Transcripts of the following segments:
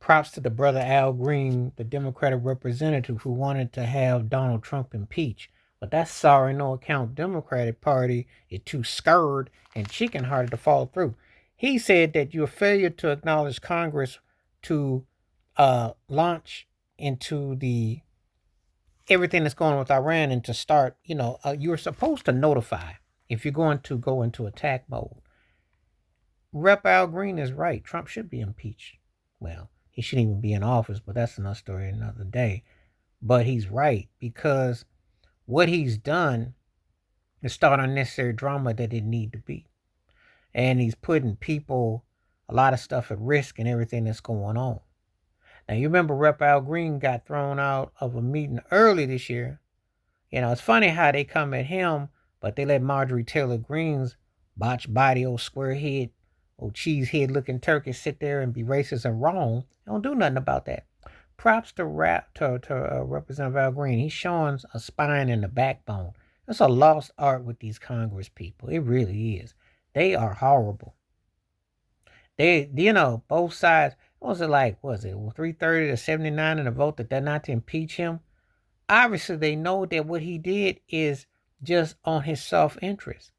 props to the brother Al Green, the Democratic representative who wanted to have Donald Trump impeached. But that sorry no account Democratic Party is too scared and chicken hearted to follow through. He said that your failure to acknowledge Congress to launch into the everything that's going on with Iran and to start, you're supposed to notify if you're going to go into attack mode. Rep. Al Green is right. Trump should be impeached. Well, he shouldn't even be in office, but that's another story another day. But he's right because what he's done is start unnecessary drama that didn't need to be. And he's putting people, a lot of stuff at risk and everything that's going on. Now, you remember Rep. Al Green got thrown out of a meeting early this year. It's funny how they come at him, but they let Marjorie Taylor Greene's botch body, old square head, old cheese head looking turkey sit there and be racist and wrong. They don't do nothing about that. Props to Representative Al Green. He's showing a spine and a backbone. It's a lost art with these Congress people. It really is. They are horrible. Both sides. What was it like? Was it 330 to 79 in a vote that they're not to impeach him? Obviously, they know that what he did is just on his self-interest.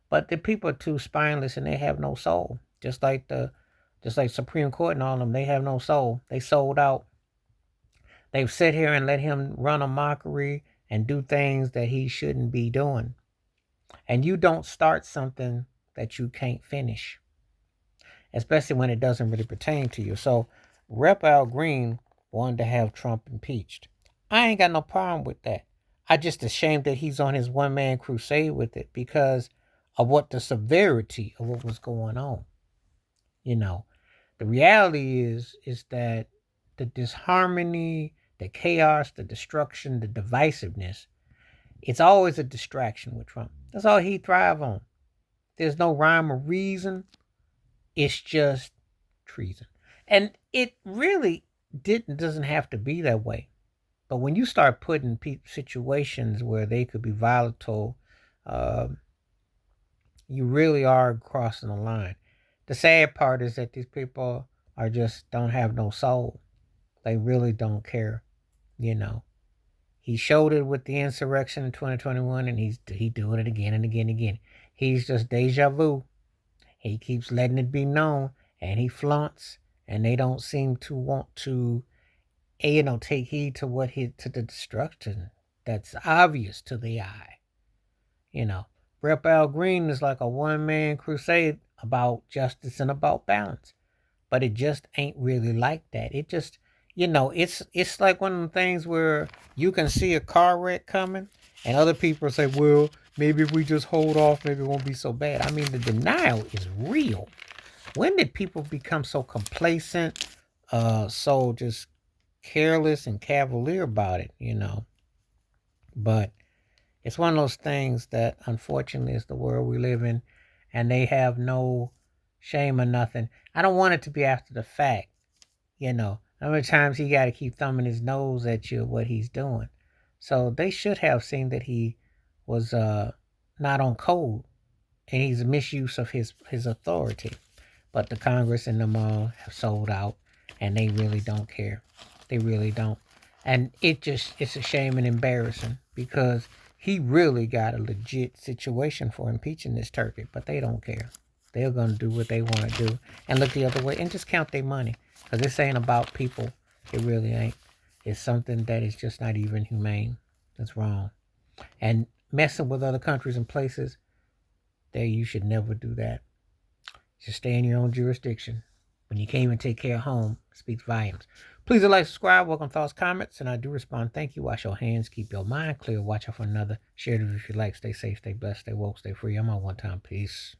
But the people are too spineless and they have no soul. Just like Supreme Court and all of them, they have no soul. They sold out. They've sat here and let him run a mockery and do things that he shouldn't be doing. And you don't start something that you can't finish, especially when it doesn't really pertain to you. So Rep. Al Green wanted to have Trump impeached. I ain't got no problem with that. I just ashamed that he's on his one-man crusade with it because of what the severity of what was going on. The reality is that the disharmony, the chaos, the destruction, the divisiveness, it's always a distraction with Trump. That's all he thrives on. There's no rhyme or reason. It's just treason. And it really doesn't have to be that way. But when you start putting situations where they could be volatile, you really are crossing the line. The sad part is that these people are just don't have no soul. They really don't care. He showed it with the insurrection in 2021, and he's doing it again and again and again. He's just deja vu. He keeps letting it be known, and he flaunts, and they don't seem to want to, take heed to to the destruction that's obvious to the eye. Rep. Al Green is like a one-man crusade about justice and about balance, but it just ain't really like that. It just, it's like one of the things where you can see a car wreck coming, and other people say, well, maybe if we just hold off, maybe it won't be so bad. I mean, the denial is real. When did people become so complacent, so just careless and cavalier about it, But it's one of those things that, unfortunately, is the world we live in, and they have no shame or nothing. I don't want it to be after the fact, How many times he got to keep thumbing his nose at you what he's doing. So they should have seen that he was not on code, and he's a misuse of his authority. But the Congress and them all have sold out, and they really don't care. They really don't. And it's a shame and embarrassing because he really got a legit situation for impeaching this turkey, but they don't care. They're going to do what they want to do and look the other way and just count their money. Because this ain't about people. It really ain't. It's something that is just not even humane. That's wrong. And messing with other countries and places, you should never do that. Just stay in your own jurisdiction. When you can't even take care of home, it speaks volumes. Please like, subscribe, welcome thoughts, comments, and I do respond. Thank you. Wash your hands, keep your mind clear, watch out for another. Share it if you like. Stay safe, stay blessed, stay woke, stay free. I'm on one time. Peace.